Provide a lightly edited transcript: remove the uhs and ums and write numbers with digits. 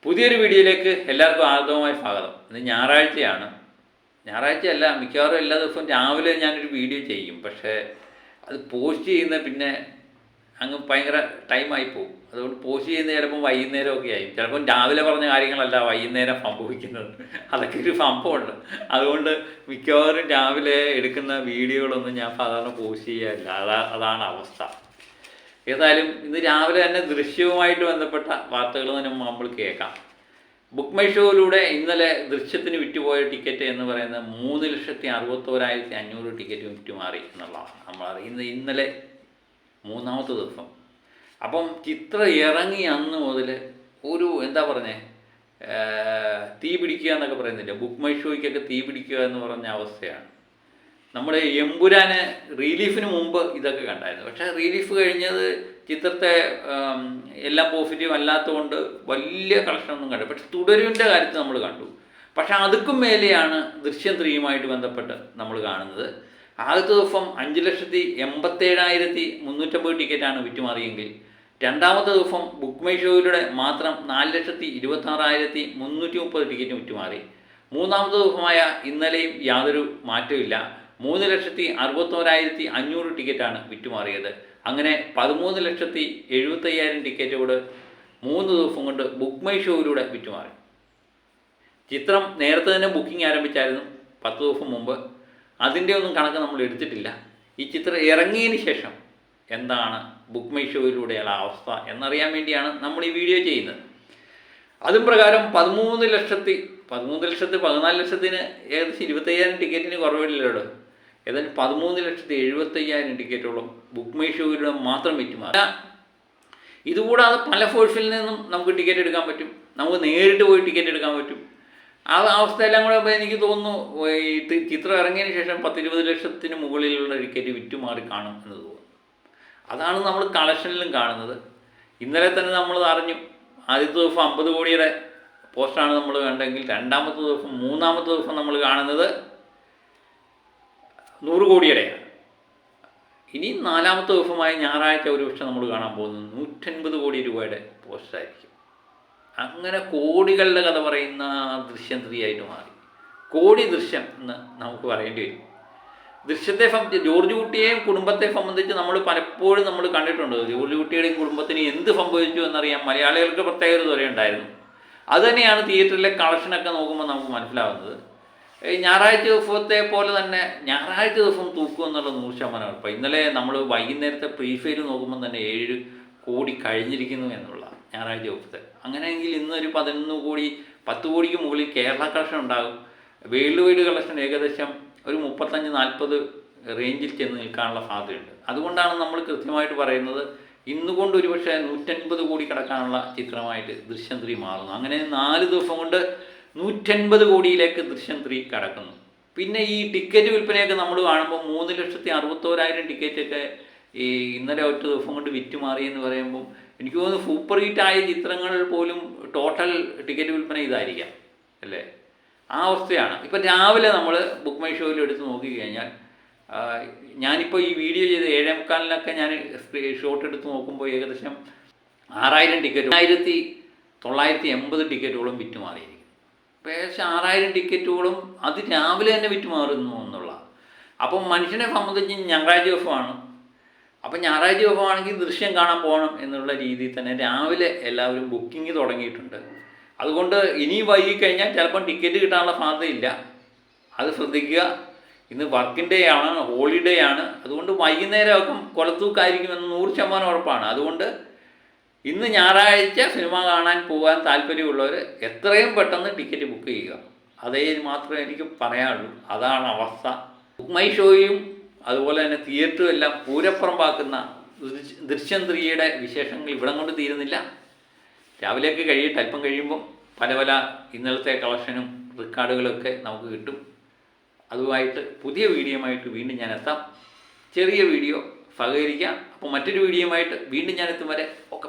പുതിയൊരു വീഡിയോയിലേക്ക് എല്ലാവർക്കും ആർദ്രമായ സ്വാഗതം. ഇന്ന് ഞായറാഴ്ചയാണ്. ഞായറാഴ്ചയല്ല, മിക്കവാറും എല്ലാ ദിവസവും രാവിലെ ഞാനൊരു വീഡിയോ ചെയ്യും. പക്ഷേ അത് പോസ്റ്റ് ചെയ്യുന്ന പിന്നെ അങ്ങ് ഭയങ്കര ടൈമായി പോകും. അതുകൊണ്ട് പോസ്റ്റ് ചെയ്യുന്ന ചിലപ്പം വൈകുന്നേരമൊക്കെ ആയി. ചിലപ്പം രാവിലെ പറഞ്ഞ കാര്യങ്ങളല്ല വൈകുന്നേരം സംഭവിക്കുന്നത്. അതൊക്കെ ഒരു സംഭവമുണ്ട്. അതുകൊണ്ട് മിക്കവാറും രാവിലെ എടുക്കുന്ന വീഡിയോകളൊന്നും ഞാൻ സാധാരണ പോസ്റ്റ് ചെയ്യാറില്ല. അതാണ് അവസ്ഥ. ഏതായാലും ഇന്ന് രാവിലെ തന്നെ ദൃശ്യവുമായിട്ട് ബന്ധപ്പെട്ട വാർത്തകൾ തന്നെ നമ്മൾ കേൾക്കാം. ബുക്ക് മൈ ഷോയിലൂടെ ഇന്നലെ ദൃശ്യത്തിന് വിറ്റുപോയ ടിക്കറ്റ് എന്ന് പറയുന്നത് 3,61,500 ടിക്കറ്റ് വിറ്റുമാറി എന്നുള്ളതാണ് നമ്മൾ അറിയുന്നത്. ഇന്നലെ മൂന്നാമത്തെ ദിവസം. അപ്പം ചിത്രം ഇറങ്ങി അന്ന് മുതൽ ഒരു എന്താ പറഞ്ഞേ, തീ പിടിക്കുക എന്നൊക്കെ പറയുന്നില്ല, ബുക്ക് മൈ ഷോയ്ക്കൊക്കെ തീ പിടിക്കുക എന്ന് പറഞ്ഞ അവസ്ഥയാണ്. നമ്മുടെ എമ്പുരാന് റിലീഫിന് മുമ്പ് ഇതൊക്കെ കണ്ടായിരുന്നു. പക്ഷേ റിലീഫ് കഴിഞ്ഞത് ചിത്രത്തെ എല്ലാം പോസിറ്റീവ് അല്ലാത്തതുകൊണ്ട് വലിയ കളക്ഷനൊന്നും കണ്ടു. പക്ഷെ തുടരുവിൻ്റെ കാര്യത്തിൽ നമ്മൾ കണ്ടു. പക്ഷേ അതുക്കും മേലെയാണ് ദൃശ്യം 3യുമായിട്ട് ബന്ധപ്പെട്ട് നമ്മൾ കാണുന്നത്. ആദ്യത്തെ ദിവസം 5,87,350 ടിക്കറ്റാണ് വിറ്റുമാറിയെങ്കിൽ രണ്ടാമത്തെ ദിവസം ബുക്ക് മൈ ഷോയിലൂടെ മാത്രം 4,26,330 ടിക്കറ്റ് വിറ്റുമാറി. മൂന്നാമത്തെ ദിവസമായ ഇന്നലെയും യാതൊരു മാറ്റമില്ല. 3,61,500 ടിക്കറ്റാണ് വിറ്റുമാറിയത്. അങ്ങനെ 13,70,75,000 ടിക്കറ്റോട് 3 ദിവസം കൊണ്ട് ബുക്ക് മൈ ഷോയിലൂടെ വിറ്റുമാറി. ചിത്രം നേരത്തെ തന്നെ ബുക്കിംഗ് ആരംഭിച്ചായിരുന്നു 10 ദിവസം മുമ്പ്. അതിൻ്റെ ഒന്നും കണക്ക് നമ്മൾ എടുത്തിട്ടില്ല. ഈ ചിത്രം ഇറങ്ങിയതിന് ശേഷം എന്താണ് ബുക്ക് മൈ ഷോയിലൂടെയുള്ള അവസ്ഥ എന്നറിയാൻ വേണ്ടിയാണ് നമ്മൾ ഈ വീഡിയോ ചെയ്യുന്നത്. അതും പ്രകാരം 14 ലക്ഷത്തിന് ഏകദേശം 25,000 ടിക്കറ്റിന് കുറവില്ലല്ലോ. ഏതായാലും 13,70,75,000 ടിക്കറ്റോളം ബുക്ക് മൈ ഷോയിലൂടെ മാത്രം വിറ്റുമാറി. ഇതുകൂടാതെ പല ഫോഴ്സിൽ നിന്നും നമുക്ക് ടിക്കറ്റ് എടുക്കാൻ പറ്റും. നമുക്ക് നേരിട്ട് പോയി ടിക്കറ്റ് എടുക്കാൻ പറ്റും. ആ അവസ്ഥയെല്ലാം കൂടെ എനിക്ക് തോന്നുന്നു ഈ ചിത്രം ഇറങ്ങിയതിന് ശേഷം 10-20 ലക്ഷത്തിന് മുകളിലുള്ള ടിക്കറ്റ് വിറ്റുമാറി കാണും എന്ന് തോന്നുന്നു. അതാണ് നമ്മൾ കളക്ഷനിലും കാണുന്നത്. ഇന്നലെ തന്നെ നമ്മൾ അറിഞ്ഞു. ആദ്യത്തെ ദിവസം 50 കോടിയുടെ പോസ്റ്റാണ് നമ്മൾ കണ്ടെങ്കിൽ രണ്ടാമത്തെ ദിവസം മൂന്നാമത്തെ ദിവസം നമ്മൾ കാണുന്നത് 100 കോടിയുടെയാണ്. ഇനി നാലാമത്തെ ദിവസമായ ഞായറാഴ്ച ഒരുപക്ഷെ നമ്മൾ കാണാൻ പോകുന്നത് 150 കോടി രൂപയുടെ പോസ്റ്റായിരിക്കും. അങ്ങനെ കോടികളുടെ കഥ പറയുന്ന ദൃശ്യം 3 ആയിട്ട് മാറി. കോടി ദൃശ്യം എന്ന് നമുക്ക് പറയേണ്ടി വരും. ദൃശ്യത്തെ സംബന്ധിച്ച് ജോർജ് കുട്ടിയെയും കുടുംബത്തെ സംബന്ധിച്ച് നമ്മൾ പലപ്പോഴും നമ്മൾ കണ്ടിട്ടുണ്ട്. ജോർജ് കുട്ടിയുടെയും കുടുംബത്തിന് എന്ത് സംഭവിച്ചു എന്നറിയാൻ മലയാളികൾക്ക് പ്രത്യേക ഒരു ത്വരയുണ്ടായിരുന്നു. അതുതന്നെയാണ് തിയേറ്ററിലെ കളക്ഷനൊക്കെ നോക്കുമ്പോൾ നമുക്ക് മനസ്സിലാവുന്നത്. ഞായറാഴ്ച ദിവസത്തെ പോലെ തന്നെ ഞായറാഴ്ച ദിവസം തൂക്കും എന്നുള്ള 100% ഉറപ്പ്. ഇന്നലെ നമ്മൾ വൈകുന്നേരത്തെ പ്രീഫെയിൽ നോക്കുമ്പോൾ തന്നെ 7 കോടി കഴിഞ്ഞിരിക്കുന്നു എന്നുള്ള ഞായറാഴ്ച ദിവസത്തെ. അങ്ങനെയെങ്കിൽ ഇന്നൊരു 11 കോടി 10 കോടിക്ക് മുകളിൽ കേരള കളക്ഷൻ ഉണ്ടാകും. വേൾഡ് വൈഡ് കളക്ഷൻ ഏകദേശം ഒരു 35-40 റേഞ്ചിൽ ചെന്ന് നിൽക്കാനുള്ള സാധ്യതയുണ്ട്. അതുകൊണ്ടാണ് നമ്മൾ കൃത്യമായിട്ട് പറയുന്നത് ഇന്നുകൊണ്ട് ഒരുപക്ഷെ 150 കോടി കടക്കാനുള്ള ചിത്രമായിട്ട് ദൃശ്യം 3 മാറുന്നു. അങ്ങനെ 4 ദിവസം കൊണ്ട് 150 കോടിയിലേക്ക് ദൃശ്യം 3 കടക്കുന്നു. പിന്നെ ഈ ടിക്കറ്റ് വിൽപ്പനയൊക്കെ നമ്മൾ കാണുമ്പോൾ 3,61,000 ടിക്കറ്റൊക്കെ ഈ ഇന്നലെ ഒറ്റ ദിവസം കൊണ്ട് വിറ്റുമാറി എന്ന് പറയുമ്പോൾ എനിക്ക് തോന്നുന്നു സൂപ്പർ ഹിറ്റായ ചിത്രങ്ങൾ പോലും ടോട്ടൽ ടിക്കറ്റ് വിൽപ്പന ഇതായിരിക്കാം അല്ലേ. ആ അവസ്ഥയാണ്. ഇപ്പം രാവിലെ നമ്മൾ ബുക്ക് മൈ ഷോയിൽ എടുത്ത് നോക്കിക്കഴിഞ്ഞാൽ ഞാനിപ്പോൾ ഈ വീഡിയോ ചെയ്ത് 7:45 ഞാൻ ഷോട്ട് എടുത്ത് നോക്കുമ്പോൾ ഏകദേശം 6,000 ടിക്കറ്റ് 1,980 ടിക്കറ്റോളം വിറ്റുമാറിയിരിക്കും. അപ്പോൾ ഏകദേശം 6,000 ടിക്കറ്റോളം അത് രാവിലെ തന്നെ വിറ്റുമാറുന്നു എന്നുള്ള. അപ്പം മനുഷ്യനെ സംബന്ധിച്ച് ഞായറാഴ്ച ദിവസമാണ്. അപ്പം ഞായറാഴ്ച ദിവസമാണെങ്കിൽ ദൃശ്യം കാണാൻ പോകണം എന്നുള്ള രീതിയിൽ തന്നെ രാവിലെ എല്ലാവരും ബുക്കിംഗ് തുടങ്ങിയിട്ടുണ്ട്. അതുകൊണ്ട് ഇനി വൈകിക്കഴിഞ്ഞാൽ ചിലപ്പം ടിക്കറ്റ് കിട്ടാനുള്ള സാധ്യതയില്ല. അത് ശ്രദ്ധിക്കുക. ഇന്ന് വർക്കിംഗ് ഡേ ആണ്, ഹോളിഡേ ആണ്. അതുകൊണ്ട് വൈകുന്നേരമൊക്കെ കൊലത്തൂക്കായിരിക്കുമെന്ന് 100% ഉറപ്പാണ്. അതുകൊണ്ട് ഇന്ന് ഞായറാഴ്ച സിനിമ കാണാൻ പോകാൻ താല്പര്യമുള്ളവർ എത്രയും പെട്ടെന്ന് ടിക്കറ്റ് ബുക്ക് ചെയ്യുക. അതേ മാത്രമേ എനിക്ക് പറയാനുള്ളൂ. അതാണ് അവസ്ഥ. ബുക്ക് മൈ ഷോയും അതുപോലെ തന്നെ തിയേറ്ററും എല്ലാം പൂരപ്പുറമ്പാക്കുന്ന ദൃശ്യം 3യുടെ വിശേഷങ്ങൾ ഇവിടം കൊണ്ട് തീരുന്നില്ല. രാവിലെയൊക്കെ കഴിയട്ടെ. അല്പം കഴിയുമ്പം പല ഇന്നലത്തെ കളക്ഷനും റെക്കോർഡുകളൊക്കെ നമുക്ക് കിട്ടും. അതുമായിട്ട് പുതിയ വീഡിയോയുമായിട്ട് വീണ്ടും ഞാൻ എത്താം. ചെറിയ വീഡിയോ സഹകരിക്കാം. അപ്പോൾ മറ്റൊരു വീഡിയോയുമായിട്ട് വീണ്ടും ഞാൻ എത്തും വരെ ഒക്കെ.